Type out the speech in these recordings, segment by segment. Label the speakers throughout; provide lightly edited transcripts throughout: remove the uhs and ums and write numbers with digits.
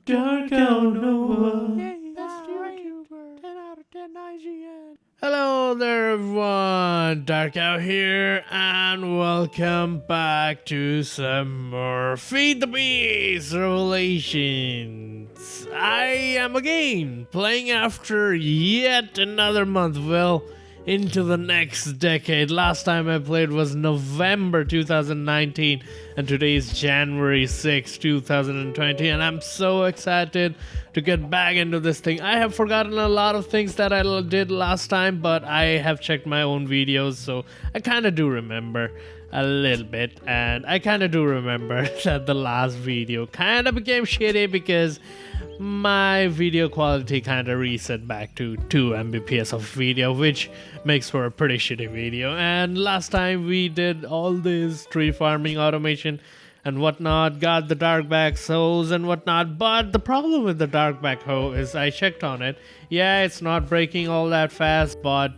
Speaker 1: Dark out Nova. Hello there everyone, Dark Out here, and welcome back to some more Feed the Beast Revelations. I am again playing after yet another month, well, into the next decade. Last time I played was November 2019, and today is January 6, 2020, and I'm so excited to get back into this thing. I have forgotten a lot of things that I did last time, but I have checked my own videos, so I kind of do remember a little bit, and I kind of do remember that the last video kind of became shitty because my video quality kind of reset back to 2 Mbps of video, which makes for a pretty shitty video. And last time we did all this tree farming automation and whatnot, got the darkback hoes and whatnot, but the problem with the darkback hoe is I checked on it. Yeah, it's not breaking all that fast, but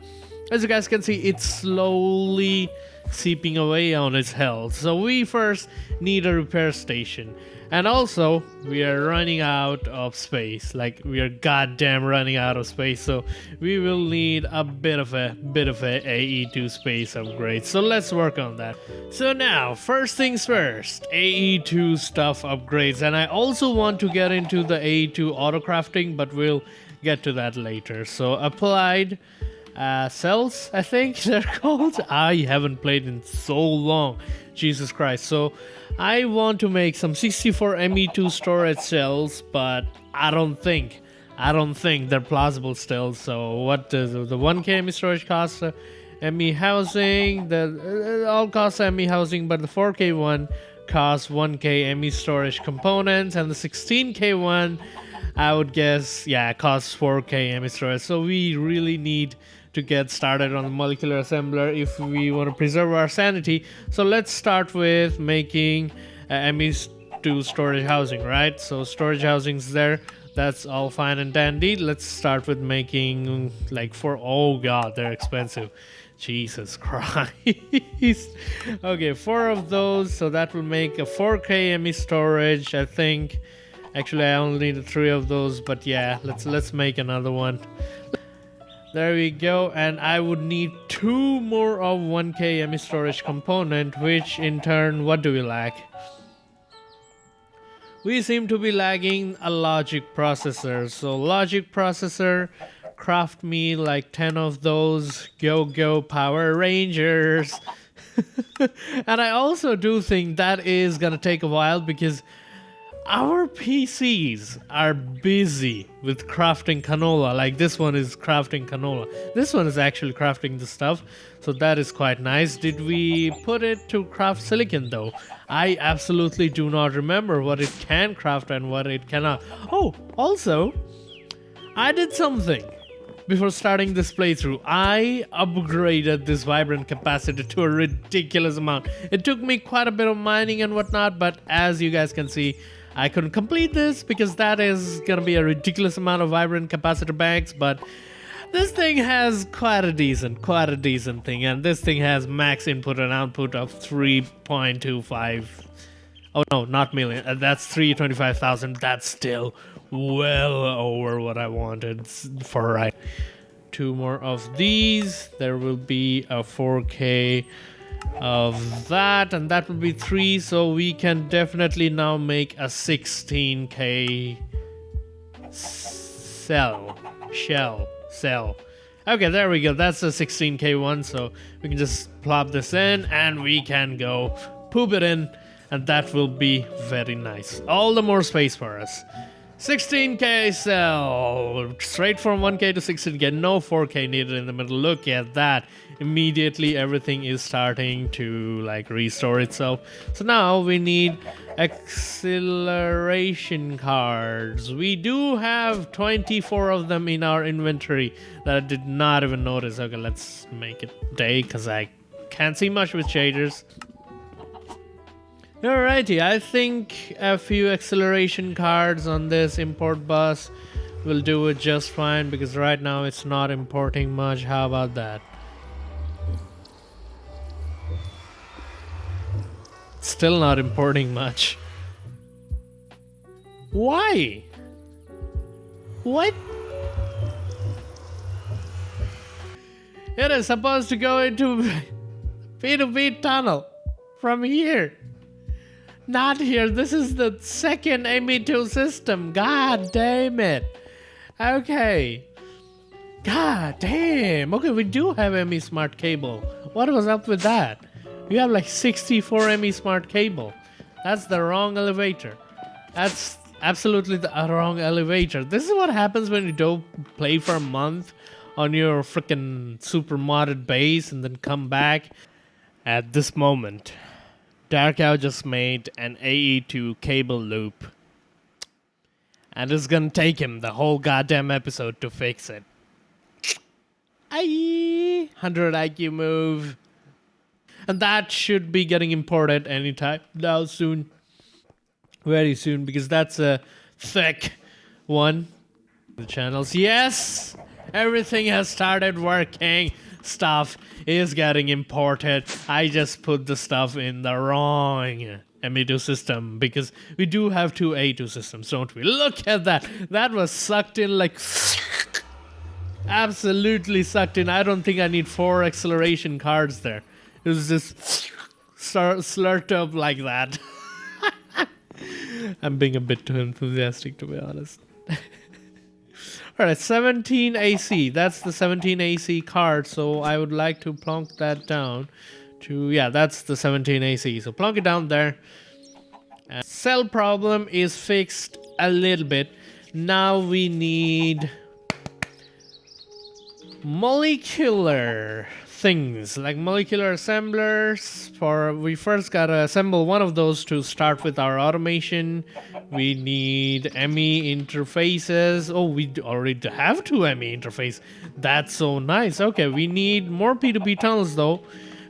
Speaker 1: as you guys can see, it's slowly seeping away on its health. So we first need a repair station. And also, we are running out of space. Like, we are goddamn running out of space. So we will need a bit of a AE2 space upgrade. So let's work on that. So now, first things first, AE2 stuff upgrades. And I also want to get into the AE2 auto crafting, but we'll get to that later. So applied cells, I think they're called. I haven't played in so long. Jesus Christ. So I want to make some 64 ME2 storage cells, but I don't think they're plausible still. So what does the 1K ME storage cost? ME housing, the all costs ME housing, but the 4K one costs 1K ME storage components, and the 16K one, I would guess, yeah, costs 4K ME storage. So we really need to get started on the molecular assembler if we want to preserve our sanity. So let's start with making ME2 storage housing, right? So storage housing's there. That's all fine and dandy. Let's start with making like oh god, they're expensive. Jesus Christ. Okay, 4 of those. So that will make a 4K ME storage, I think. Actually, I only need 3 of those, but yeah, let's make another one. There we go, and I would need 2 more of 1K ME storage component, which in turn, what do we lack? We seem to be lagging a logic processor. So logic processor, craft me like 10 of those. Go Power Rangers. And I also do think that is gonna take a while because our PCs are busy with crafting canola. Like this one is crafting canola. This one is actually crafting the stuff. So that is quite nice. Did we put it to craft silicon though? I absolutely do not remember what it can craft and what it cannot. Oh, also, I did something before starting this playthrough. I upgraded this vibrant capacitor to a ridiculous amount. It took me quite a bit of mining and whatnot, but as you guys can see, I couldn't complete this because that is gonna be a ridiculous amount of vibrant capacitor banks, but this thing has quite a decent thing, and this thing has max input and output of 3.25. Oh no, not million. That's 325,000. That's still well over what I wanted for right. 2 more of these. There will be a 4K of that, and that will be 3, so we can definitely now make a 16K cell. Okay, there we go. That's a 16K one, so we can just plop this in and we can go poop it in, and that will be very nice. All the more space for us. 16K cell, straight from 1K to 16K, no 4K needed in the middle. Look at that. Immediately everything is starting to like restore itself. So now we need acceleration cards. We do have 24 of them in our inventory that I did not even notice. Okay, let's make it day because I can't see much with shaders. Alrighty, I think a few acceleration cards on this import bus will do it just fine because right now it's not importing much. How about that? Still not importing much. Why? What? It is supposed to go into P2P tunnel from here. Not here. This is the second ME2 system. God damn it. Okay. God damn. Okay, we do have ME Smart Cable. What was up with that? We have like 64 ME Smart Cable. That's the wrong elevator. That's absolutely the wrong elevator. This is what happens when you don't play for a month on your freaking super modded base and then come back. At this moment, Darkow just made an AE2 cable loop. And it's gonna take him the whole goddamn episode to fix it. Aye, 100 IQ move. And that should be getting imported anytime now soon. Very soon, because that's a thick one. The channels, yes! Everything has started working. Stuff is getting imported. I just put the stuff in the wrong ME2 system because we do have two A2 systems, don't we? Look at that. That was sucked in like... absolutely sucked in. I don't think I need 4 acceleration cards there. It was just slurped up like that. I'm being a bit too enthusiastic, to be honest. Alright, 17 AC. That's the 17 AC card, so I would like to plonk that down to... yeah, that's the 17 AC. So plonk it down there. Cell problem is fixed a little bit. Now we need... molecular things like molecular assemblers. We first gotta assemble one of those to start with our automation. We need ME interfaces. Oh, we already have 2 ME interface. That's so nice. Okay, we need more P2P tunnels though.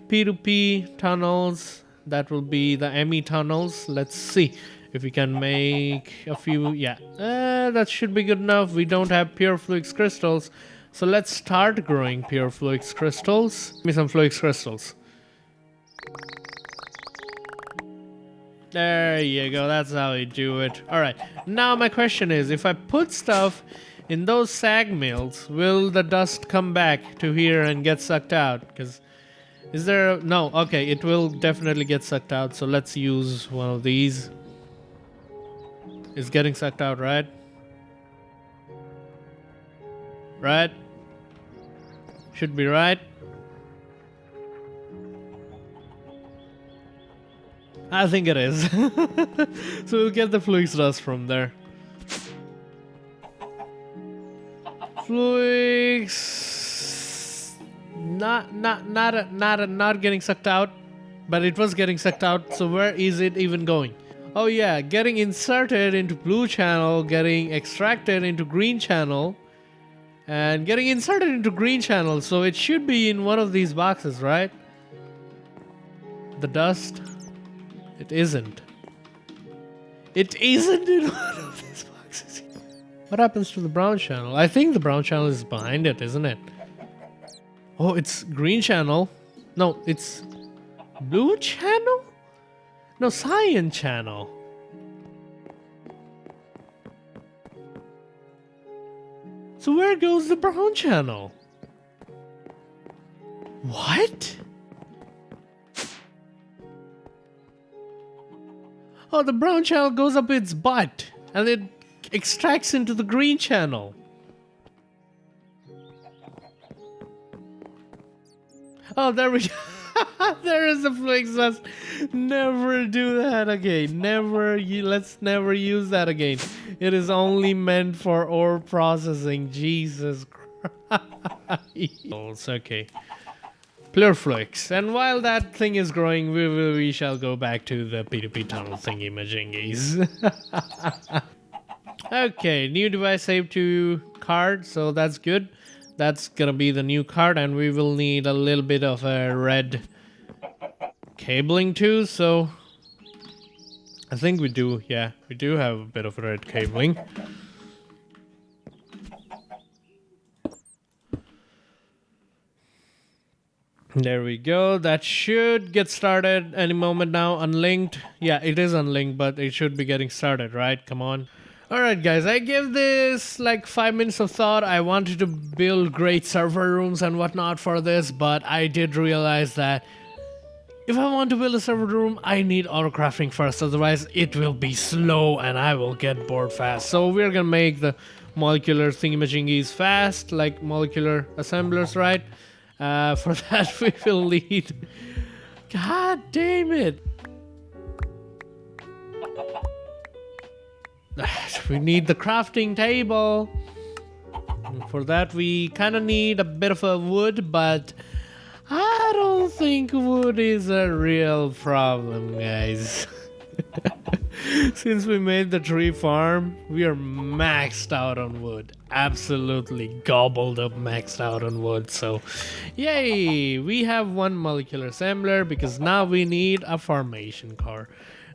Speaker 1: P2P tunnels, that will be the ME tunnels. Let's see if we can make a few. Yeah, that should be good enough. We don't have pure fluix crystals. So let's start growing pure fluix crystals. Give me some fluix crystals. There you go, that's how we do it. Alright, now my question is, if I put stuff in those sag mills, will the dust come back to here and get sucked out? Because is there... no, okay, it will definitely get sucked out, so let's use one of these. It's getting sucked out, right? Right? Should be right. I think it is. So we'll get the fluix dust from there. Fluix... not getting sucked out. But it was getting sucked out, so where is it even going? Oh yeah, getting inserted into blue channel, getting extracted into green channel. And getting inserted into green channel, so it should be in one of these boxes, right? The dust. It isn't. It isn't in one of these boxes. What happens to the brown channel? I think the brown channel is behind it, isn't it? Oh, it's green channel. No, it's blue channel? No, cyan channel. So where goes the brown channel? What? Oh, the brown channel goes up its butt and it extracts into the green channel. Oh, there we go. There is the fluix dust. Never do that again. Let's never use that again. It is only meant for ore processing. Jesus Christ. It's okay. Pure fluix. And while that thing is growing, we shall go back to the P2P tunnel thingy majingies. Okay, new device saved to card, so that's good. That's gonna be the new card, and we will need a little bit of a red cabling too, so I think we do, yeah, we do have a bit of red cabling. There we go. That should get started any moment now. Unlinked. Yeah, it is unlinked, but it should be getting started, right? Come on. Alright guys, I gave this like 5 minutes of thought. I wanted to build great server rooms and whatnot for this, but I did realize that if I want to build a server room, I need auto crafting first, otherwise it will be slow and I will get bored fast. So we're gonna make the molecular thingamajiggies fast, like molecular assemblers, right? For that we will need... God damn it! We need the crafting table. And for that we kind of need a bit of a wood, but I don't think wood is a real problem, guys. Since we made the tree farm, we are maxed out on wood. Absolutely gobbled up, maxed out on wood. So, yay! We have one molecular assembler because now we need a formation core.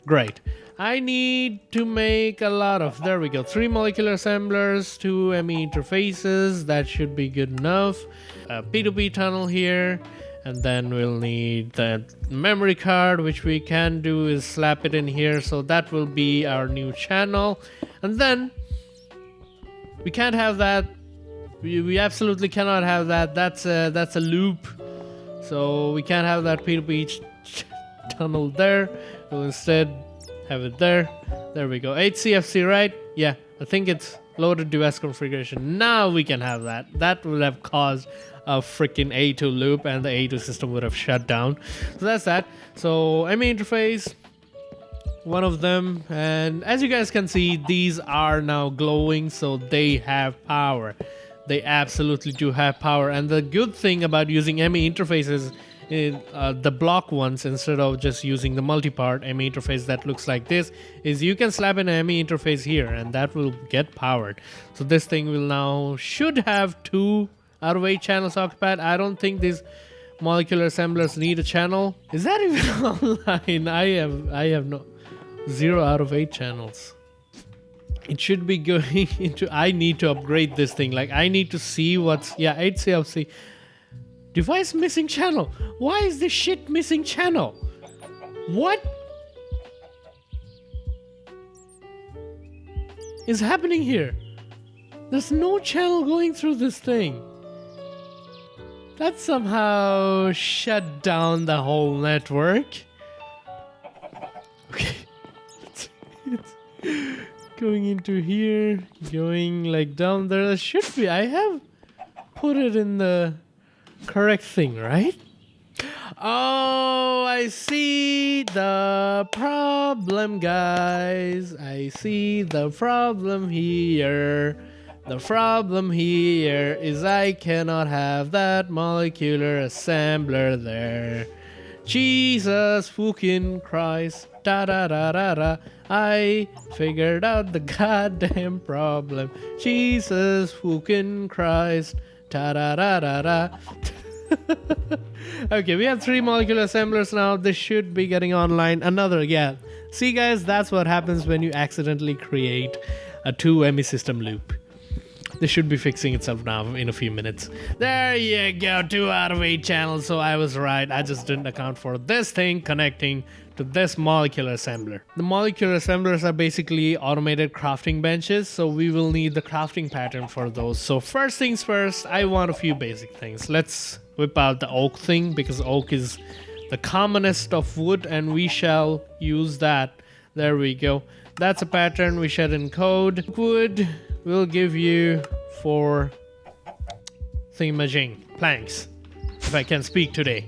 Speaker 1: Great. I need to make a lot of... There we go. 3 molecular assemblers, 2 ME interfaces. That should be good enough. A P2P tunnel here. And then we'll need the memory card, which we can do is slap it in here. So that will be our new channel. And then we can't have that. We absolutely cannot have that. That's a loop. So we can't have that P2P tunnel there. We'll instead have it there. There we go. HCFC, right? Yeah, I think it's loaded device configuration. Now we can have that. That would have caused a freaking A2 loop and the A2 system would have shut down. So that's that. So ME interface, one of them, and as you guys can see, these are now glowing, so they have power. They absolutely do have power. And the good thing about using ME interfaces in the block ones instead of just using the multi-part ME interface that looks like this is you can slap in an ME interface here and that will get powered. So this thing will now should have 2 out of 8 channels occupied. I don't think these molecular assemblers need a channel. Is that even online? I have no 0 out of 8 channels. It should be going into... I need to upgrade this thing. Like I need to see what's... Yeah, 8 CLC. Device missing channel. Why is this shit missing channel? What is happening here? There's no channel going through this thing. That somehow shut down the whole network. Okay. It's going into here, going like down there. There should be. I have put it in the correct thing, right? Oh, I see the problem, guys. I see the problem here. The problem here is I cannot have that molecular assembler there. Jesus fucking Christ. Da da da da da. I figured out the goddamn problem. Jesus fucking Christ. Da da da da da. Okay, we have 3 molecular assemblers now. This should be getting online. Another, yeah. See guys, that's what happens when you accidentally create a 2 ME system loop. This should be fixing itself now in a few minutes. There you go, 2 out of 8 channels. So I was right. I just didn't account for this thing connecting to this molecular assembler. The molecular assemblers are basically automated crafting benches, so we will need the crafting pattern for those. So first things first, I want a few basic things. Let's whip out the oak thing because oak is the commonest of wood and we shall use that. There we go. That's a pattern we should encode. Wood will give you 4 thingamajig planks, if I can speak today.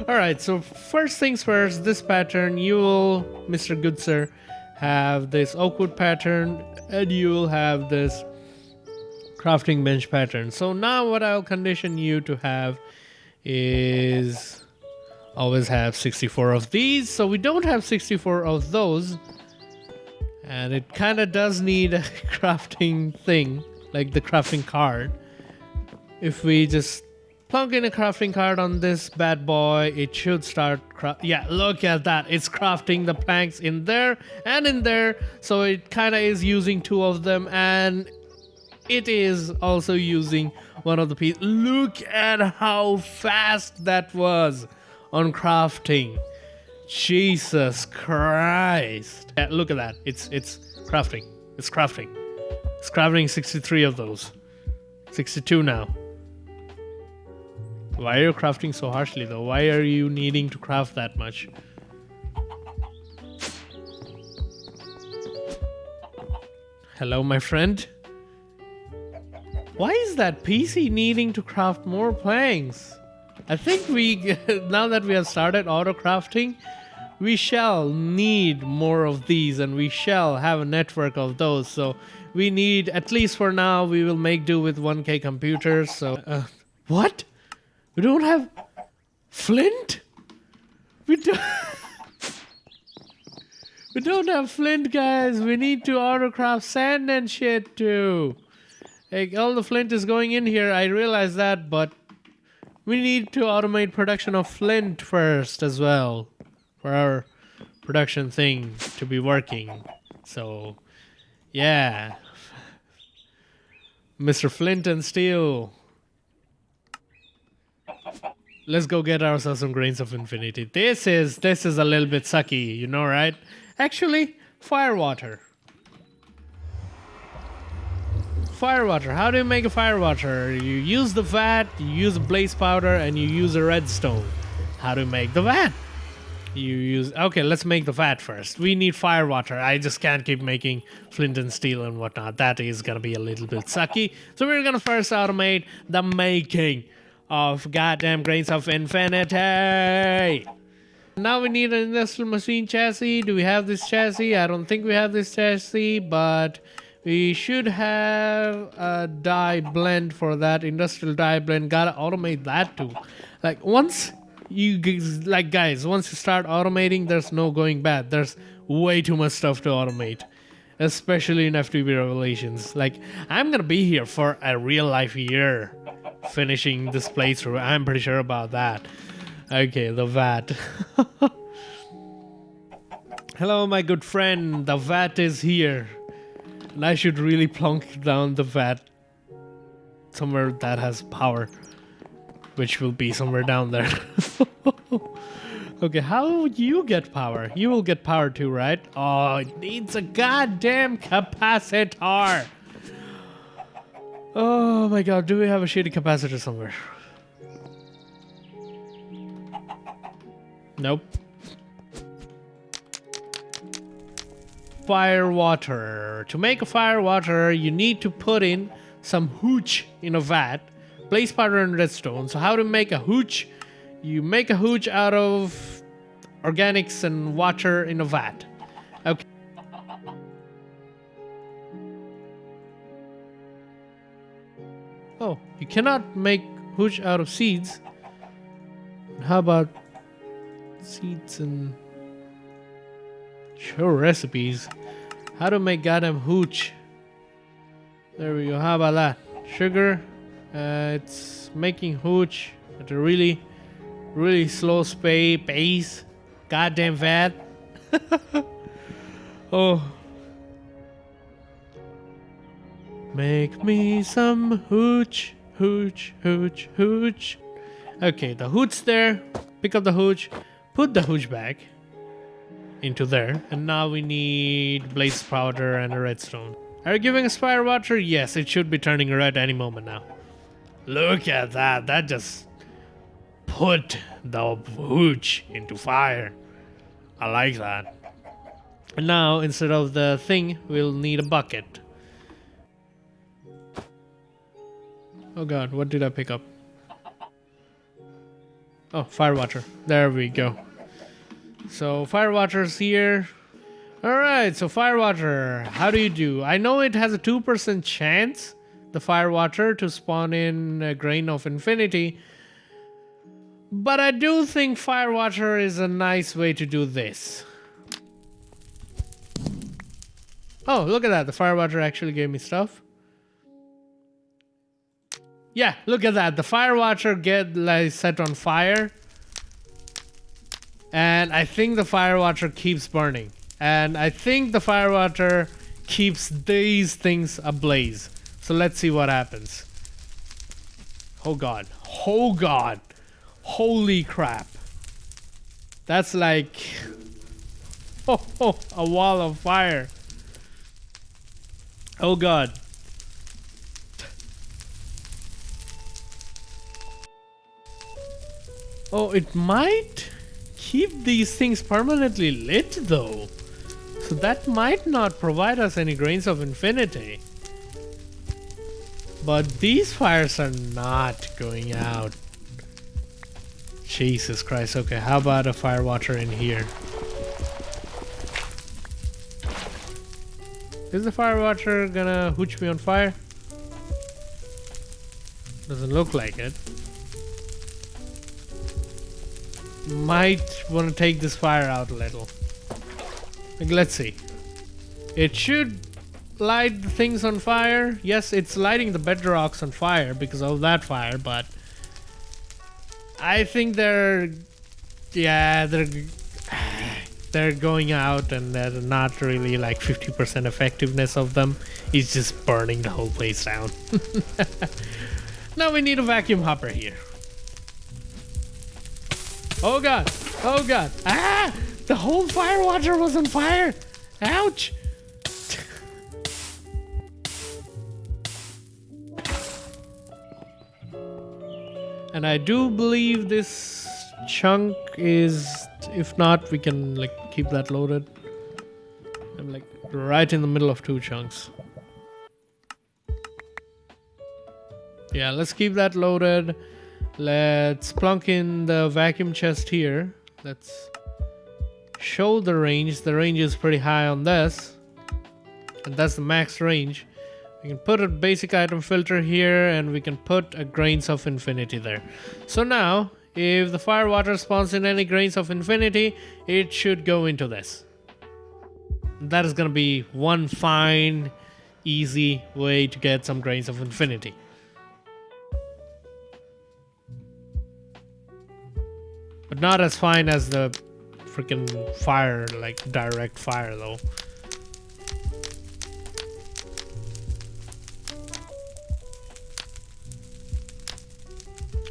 Speaker 1: Alright, so first things first, this pattern, you will, Mr. Good Sir, have this oakwood pattern and you will have this crafting bench pattern. So now what I'll condition you to have is always have 64 of these. So we don't have 64 of those. And it kind of does need a crafting thing, like the crafting card. If we just plunk in a crafting card on this bad boy, it should start yeah, look at that. It's crafting the planks in there and in there. So it kind of is using 2 of them and it is also using one of the pieces. Look at how fast that was on crafting. Jesus Christ. Yeah, look at that. It's crafting. It's crafting. It's crafting 63 of those. 62 now. Why are you crafting so harshly though? Why are you needing to craft that much? Hello, my friend. Why is that PC needing to craft more planks? I think we, now that we have started auto crafting, we shall need more of these and we shall have a network of those. So we need, at least for now, we will make do with 1K computers. So, what? We don't have flint? We don't... We don't have flint, guys. We need to autocraft sand and shit too. Like, all the flint is going in here. I realize that, but we need to automate production of flint first as well for our production thing to be working. So, yeah. Mr. Flint and Steel. Let's go get ourselves some grains of infinity. This is a little bit sucky, you know, right? Actually, Firewater. Firewater. How do you make a firewater? You use the vat, you use a blaze powder, and you use a redstone. How do you make the vat? You use... Okay, let's make the vat first. We need firewater. I just can't keep making flint and steel and whatnot. That is gonna be a little bit sucky. So we're gonna first automate the making of goddamn grains of infinity. Now we need an industrial machine chassis. Do we have this chassis? I don't think we have this chassis, but we should have a dye blend for that. Industrial dye blend. Gotta automate that too. Like once you guys, once you start automating, there's no going back. There's way too much stuff to automate, especially in FTB Revelations. Like, I'm gonna be here for a real life year finishing this playthrough. I'm pretty sure about that. Okay, the vat. Hello, my good friend. The vat is here. And I should really plunk down the vat somewhere that has power, which will be somewhere down there. Okay, how would you get power? You will get power too, right? Oh, it needs a goddamn capacitor. Oh my god, do we have a shitty capacitor somewhere? Nope. Firewater. To make a firewater, you need to put in some hooch in a vat, blaze powder and redstone. So how to make a hooch? You make a hooch out of organics and water in a vat. Okay. Oh, you cannot make hooch out of seeds. How about seeds and show recipes? How to make goddamn hooch? There we go. How about that? Sugar. It's making hooch at a really slow pace. Goddamn vat. Oh. Make me some hooch, hooch, hooch, hooch. Okay, the hooch there. Pick up the hooch. Put the hooch back into there. And now we need blaze powder and a redstone. Are you giving us firewater? Yes, it should be turning red any moment now. Look at that. That just put the hooch into fire. I like that. And now, instead of the thing, we'll need a bucket. Oh god, what did I pick up? Oh, firewater. There we go. So, firewater's here. Alright, so firewater. How do you do? I know it has a 2% chance, the firewater, to spawn in a grain of infinity. But I do think firewater is a nice way to do this. Oh, look at that. The firewater actually gave me stuff. Yeah, look at that. The firewater get like set on fire. And I think the firewater keeps burning. And I think the firewater keeps these things ablaze. So let's see what happens. Oh god. Oh god. Holy crap. That's like a wall of fire. Oh god. Oh, it might keep these things permanently lit though. So that might not provide us any grains of infinity. But these fires are not going out. Jesus Christ. Okay, how about a Firewater in here? Is the Firewater gonna hooch me on fire? Doesn't look like it. Might want to take this fire out a little. Like, let's see. It should light the things on fire. Yes, it's lighting the bedrocks on fire because of that fire, but I think they're going out, and they're not really like 50% effectiveness of them. It's just burning the whole place down. Now we need a vacuum hopper here. Oh god! Oh god! Ah! The whole Firewater was on fire! Ouch! And I do believe this chunk is, if not, we can like keep that loaded. I'm like right in the middle of 2 chunks. Yeah, let's keep that loaded. Let's plunk in the vacuum chest here. Let's show the range. The range is pretty high on this, and that's the max range. We can put a basic item filter here, and we can put a grains of infinity there. So now, if the Firewater spawns in any grains of infinity, it should go into this. That is gonna be one fine, easy way to get some grains of infinity. But not as fine as the freaking fire, like direct fire though.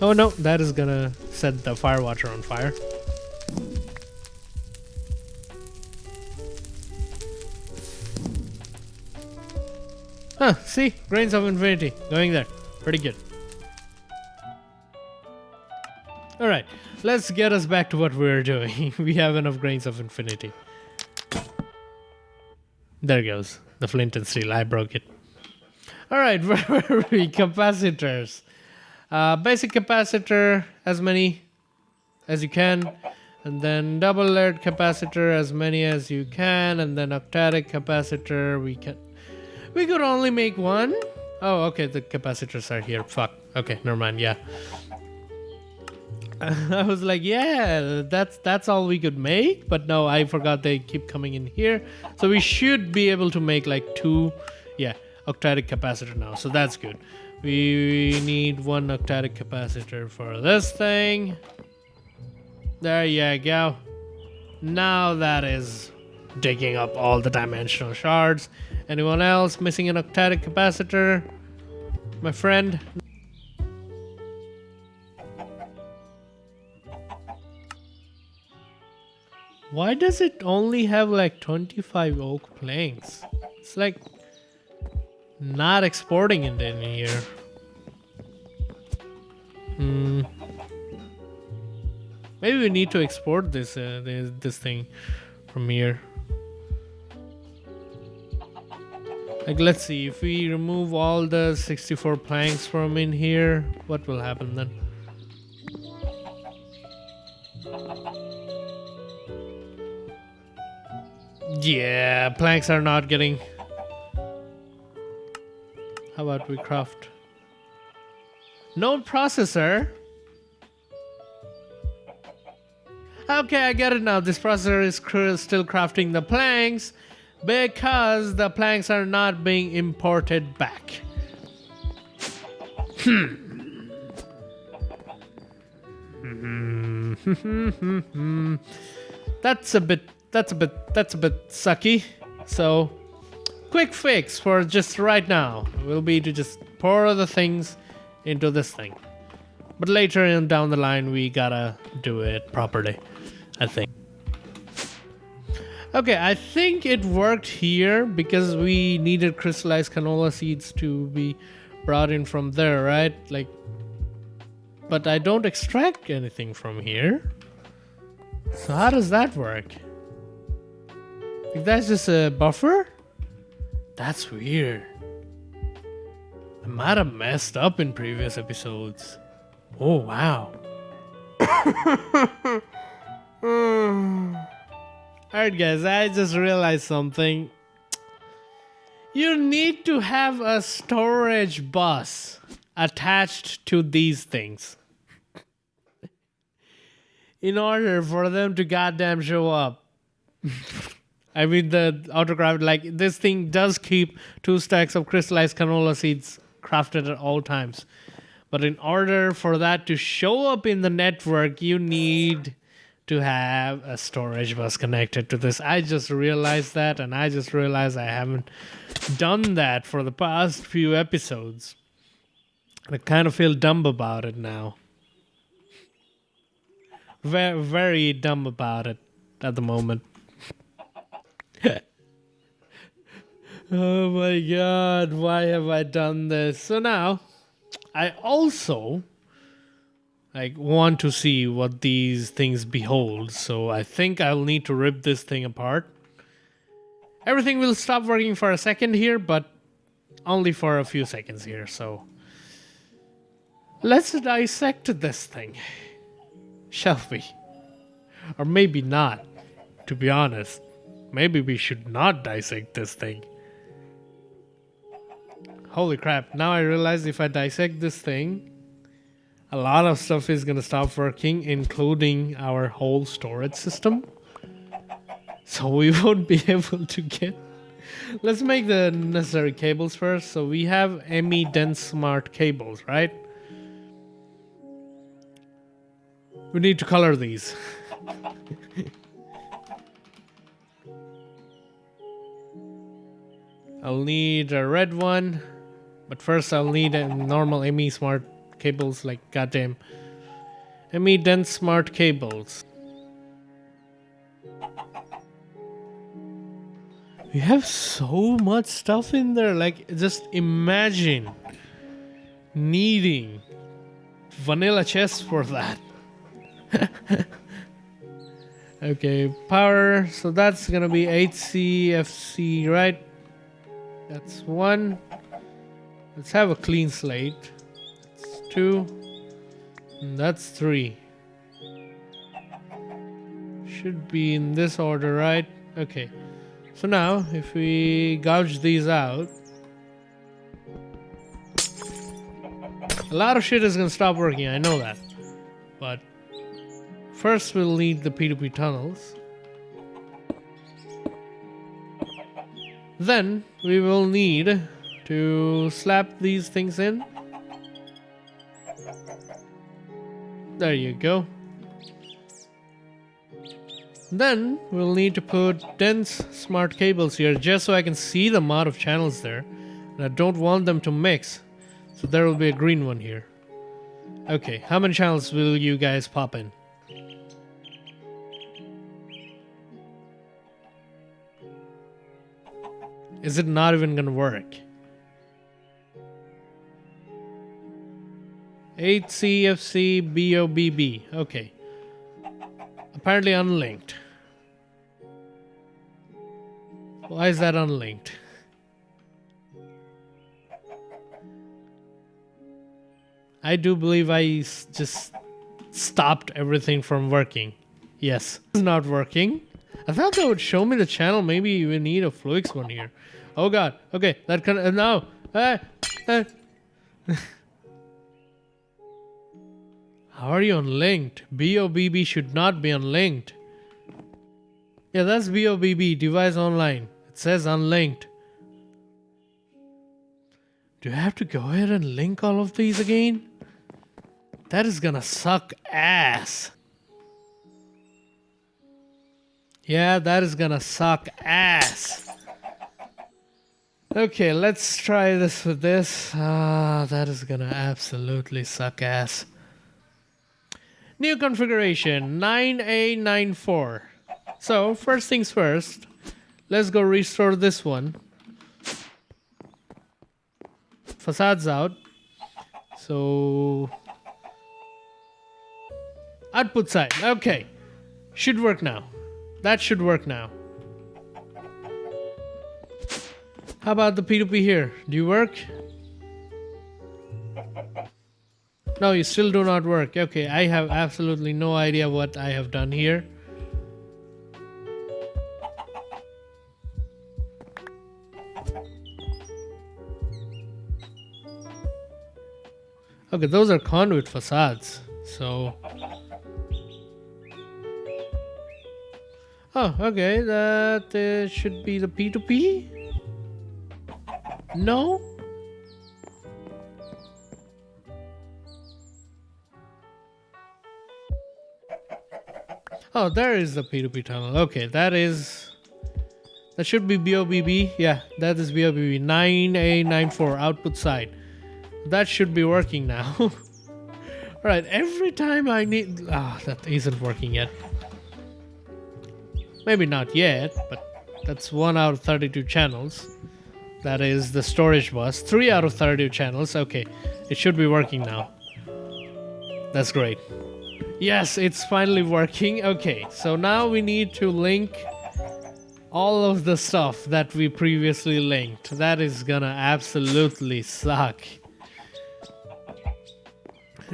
Speaker 1: Oh no, that is gonna set the Firewater on fire. Huh, see? Grains of infinity going there. Pretty good. Alright, let's get us back to what we're doing. We have enough grains of infinity. There goes. The flint and steel. I broke it. Alright, where were we? Capacitors. Basic capacitor, as many as you can. And then double layered capacitor, as many as you can. And then octadic capacitor, we could only make 1. Oh, okay, the capacitors are here. Fuck. Okay, never mind, yeah. I was like, yeah, that's all we could make, but no, I forgot they keep coming in here. So we should be able to make like 2, yeah, octadic capacitor now. So that's good. We need 1 octadic capacitor for this thing. There you go. Now that is digging up all the dimensional shards. Anyone else missing an octadic capacitor? My friend? Why does it only have like 25 oak planks? It's like not exporting it in here. Maybe we need to export this this thing from here. Like, let's see, if we remove all the 64 planks from in here, what will happen then? Yeah, planks are not getting. How about we craft? Node processor. Okay, I get it now. This processor is still crafting the planks because the planks are not being imported back. That's a bit sucky. So, quick fix for just right now will be to just pour the things into this thing. But later in down the line, we gotta do it properly, I think. Okay, I think it worked here because we needed crystallized canola seeds to be brought in from there, right? Like, but I don't extract anything from here. So how does that work? If that's just a buffer? That's weird. I might have messed up in previous episodes. Oh, wow. Alright guys, I just realized something. You need to have a storage bus attached to these things in order for them to goddamn show up. I mean, the autograph, like, this thing does keep 2 stacks of crystallized canola seeds crafted at all times. But in order for that to show up in the network, you need to have a storage bus connected to this. I just realized that, and I just realized I haven't done that for the past few episodes. I kind of feel dumb about it now. Very, very dumb about it at the moment. Oh my god, why have I done this? So now, I also want to see what these things behold. So I think I'll need to rip this thing apart. Everything will stop working for a second here, but only for a few seconds here. So let's dissect this thing, shall we? Or maybe not, to be honest. Maybe we should not dissect this thing. Holy crap, now I realize if I dissect this thing, a lot of stuff is gonna stop working, including our whole storage system. So we won't be able to get... Let's make the necessary cables first. So we have ME dense smart cables, right? We need to color these. I'll need a red one, but first I'll need a normal ME smart cables, like goddamn ME dense smart cables. We have so much stuff in there, like just imagine needing vanilla chests for that. Okay, power, so that's gonna be 8CFC, right? That's 1. Let's have a clean slate. That's 2. And that's 3. Should be in this order, right? Okay. So now, if we gouge these out, a lot of shit is gonna stop working, I know that. But first we'll need the P2P tunnels. Then we will need to slap these things in. There you go. Then we'll need to put dense smart cables here just so I can see the amount of channels there. And I don't want them to mix. So there will be a green one here. Okay, how many channels will you guys pop in? Is it not even gonna work? 8CFC BOBB. Okay. Apparently unlinked. Why is that unlinked? I do believe I just stopped everything from working. Yes. It's not working. I thought that would show me the channel. Maybe we need a Fluix one here. Oh god. Okay, that can now. How are you unlinked? BOBB should not be unlinked. Yeah, that's BOBB, device online. It says unlinked. Do I have to go ahead and link all of these again? That is gonna suck ass. Yeah, that is gonna suck ass. Okay, let's try this with this. That is gonna absolutely suck ass. New configuration 9A94. So first things first, let's go restore this one. Facades out. So output side. Okay. Should work now. That should work now. How about the P2P here? Do you work? No, you still do not work. Okay, I have absolutely no idea what I have done here. Okay, those are conduit facades. So... oh, okay, that should be the P2P? No? Oh, there is the P2P tunnel. Okay, that should be BOBB. Yeah, that is BOBB 9A94 output side. That should be working now. Alright, every time I need... that isn't working yet. Maybe not yet, but that's 1 out of 32 channels. That is the storage bus. 3 out of 32 channels. Okay, it should be working now. That's great. Yes, it's finally working. Okay, so now we need to link all of the stuff that we previously linked. That is gonna absolutely suck.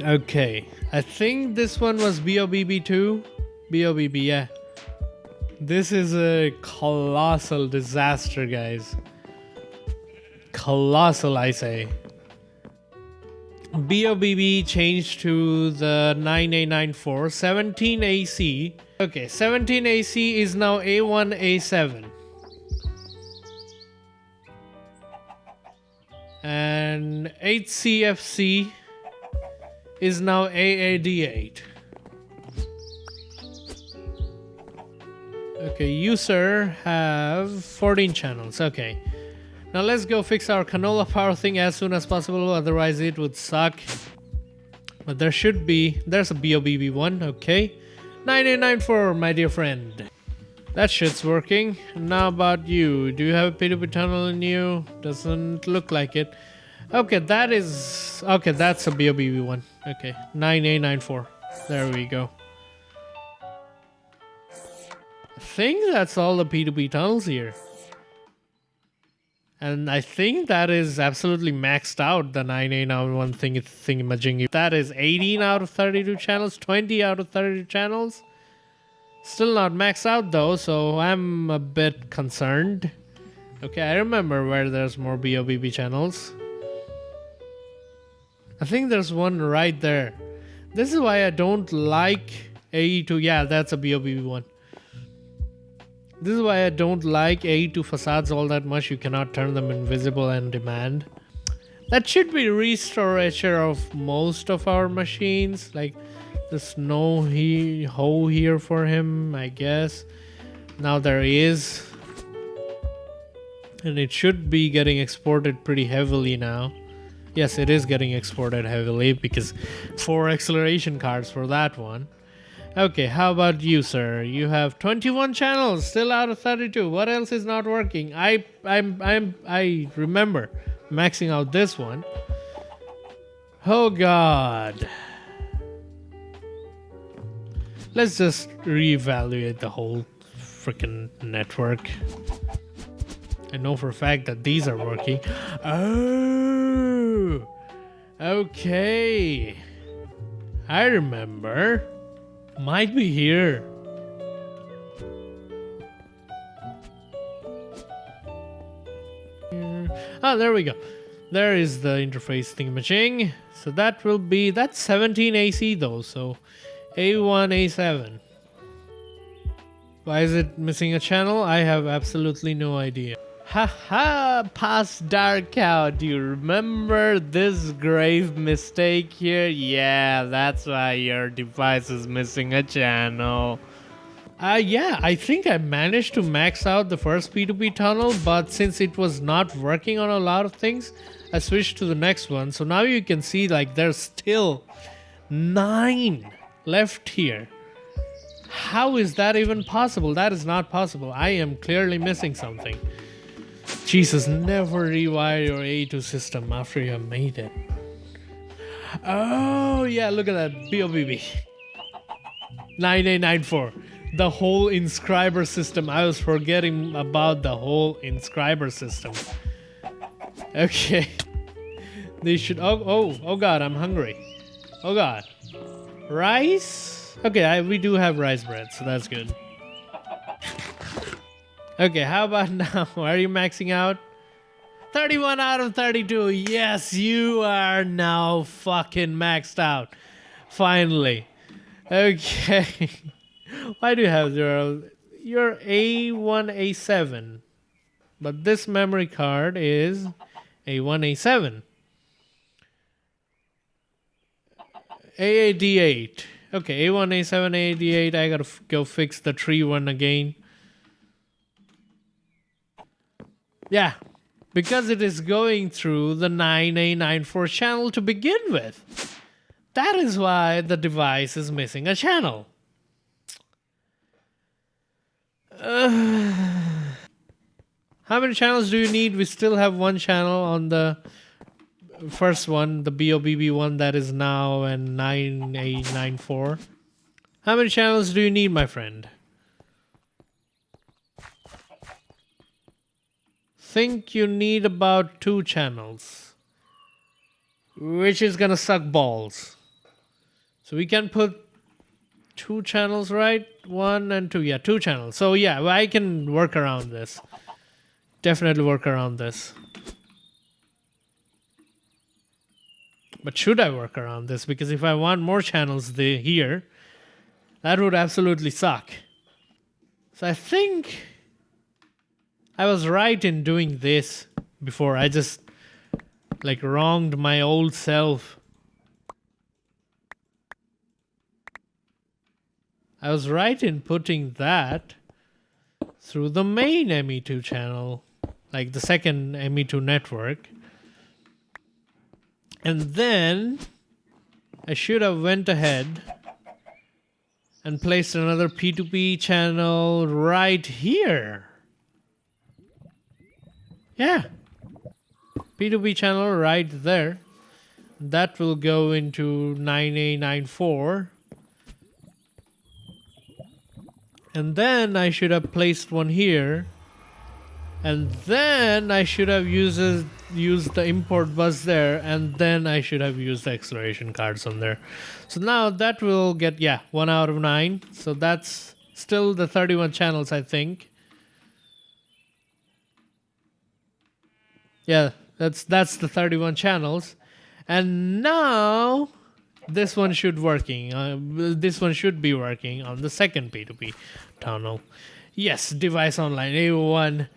Speaker 1: Okay, I think this one was BOBB too. BOBB, yeah. This is a colossal disaster, guys. Colossal, I say. BOBB changed to the 9A94, 17AC. Okay, 17AC is now A1, A7. And 8CFC is now AAD8. Okay, you sir have 14 channels. Okay. Now let's go fix our canola power thing as soon as possible, otherwise it would suck. But there's a BOBB one, okay. 9894, my dear friend. That shit's working. Now about you. Do you have a P2P tunnel in you? Doesn't look like it. Okay, that's a BOBB one. Okay, 9A94. There we go. I think that's all the P2P tunnels here. And I think that is absolutely maxed out, the 9A91 thingamajiggy. That is 18 out of 32 channels, 20 out of 32 channels. Still not maxed out though, so I'm a bit concerned. Okay, I remember where there's more BOBB channels. I think there's one right there. This is why I don't like AE2. Yeah, that's a BOBB one. This is why I don't like AE2 facades all that much. You cannot turn them invisible and demand. That should be restoration of most of our machines. Like, there's no hole here for him, I guess. Now there is. And it should be getting exported pretty heavily now. Yes, it is getting exported heavily because 4 acceleration cards for that one. Okay, how about you, sir? You have 21 channels, still out of 32. What else is not working? I remember maxing out this one. Oh God. Let's just reevaluate the whole freaking network. I know for a fact that these are working. Oh, okay. I remember. Might be here. Oh, there we go. There is the interface thingamajig. So that's 17 AC though. So A1, A7. Why is it missing a channel? I have absolutely no idea. Haha, past dark out. Do you remember this grave mistake here? Yeah, that's why your device is missing a channel. Yeah, I think I managed to max out the first P2P tunnel, but since it was not working on a lot of things, I switched to the next one. So now you can see like there's still 9 left here. How is that even possible? That is not possible. I am clearly missing something. Jesus, never rewire your A2 system after you have made it. Oh, yeah, look at that. BOBB. 9894. The whole Inscriber system. I was forgetting about the whole Inscriber system. Okay. They should... Oh God, I'm hungry. Oh God. Rice? Okay, we do have rice bread, so that's good. Okay, how about now? Are you maxing out? 31 out of 32. Yes, you are now fucking maxed out. Finally. Okay. Why do you have 0? You're A1, A7. But this memory card is A1, A7. AAD8. Okay, A1, A7, AAD8. I gotta go fix the tree one again. Yeah, because it is going through the 9A94 channel to begin with. That is why the device is missing a channel. How many channels do you need? We still have one channel on the first one, the BOBB one that is now and 9A94. How many channels do you need, my friend? Think you need about 2 channels, which is gonna suck balls. So we can put 2 channels, right? 1 and 2. Yeah, 2 channels. So yeah, I can work around this. Definitely work around this. But should I work around this? Because if I want more channels here, that would absolutely suck. So I think I was right in doing this before. I just like wronged my old self. I was right in putting that through the main ME2 channel, like the second ME2 network. And then I should have went ahead and placed another P2P channel right here. Yeah. P2P channel right there. That will go into 9A94. And then I should have placed one here. And then I should have used the import bus there. And then I should have used the acceleration cards on there. So now that will get, 1 out of 9. So that's still the 31 channels, I think. Yeah, that's the 31 channels. And now this one should working. This one should be working on the second P2P tunnel. Yes, device online A1,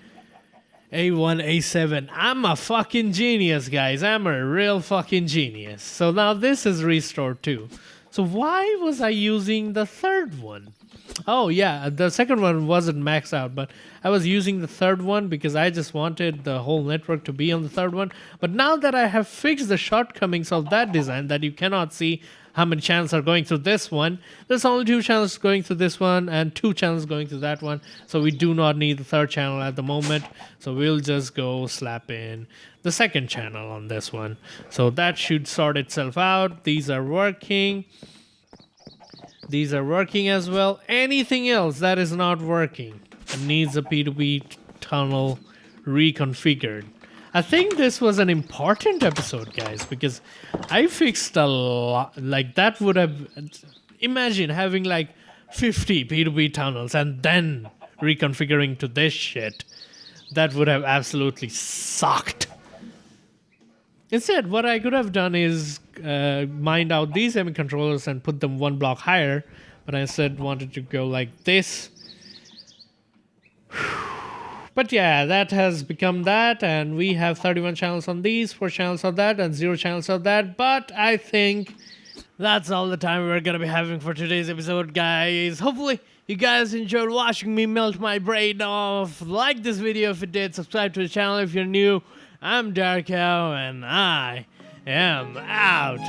Speaker 1: A7. I'm a fucking genius, guys. I'm a real fucking genius. So now this is restored too. So why was I using the third one? Oh yeah, the second one wasn't maxed out, but I was using the third one because I just wanted the whole network to be on the third one. But now that I have fixed the shortcomings of that design, that you cannot see how many channels are going through this one, there's only 2 channels going through this one and 2 channels going through that one. So we do not need the third channel at the moment. So we'll just go slap in the second channel on this one. So that should sort itself out. These are working. These are working as well. Anything else that is not working and needs a P2P tunnel reconfigured. I think this was an important episode, guys, because I fixed a lot. Like, that would have... Imagine having like 50 P2P tunnels and then reconfiguring to this shit. That would have absolutely sucked. Instead, what I could have done is mined out these ME controllers and put them 1 block higher, but I instead wanted to go like this. But yeah, that has become that, and we have 31 channels on these, 4 channels on that, and 0 channels on that. But I think that's all the time we're gonna be having for today's episode, guys. Hopefully you guys enjoyed watching me melt my brain off. Like this video if it did, subscribe to the channel if you're new. I'm Darko, and I am out.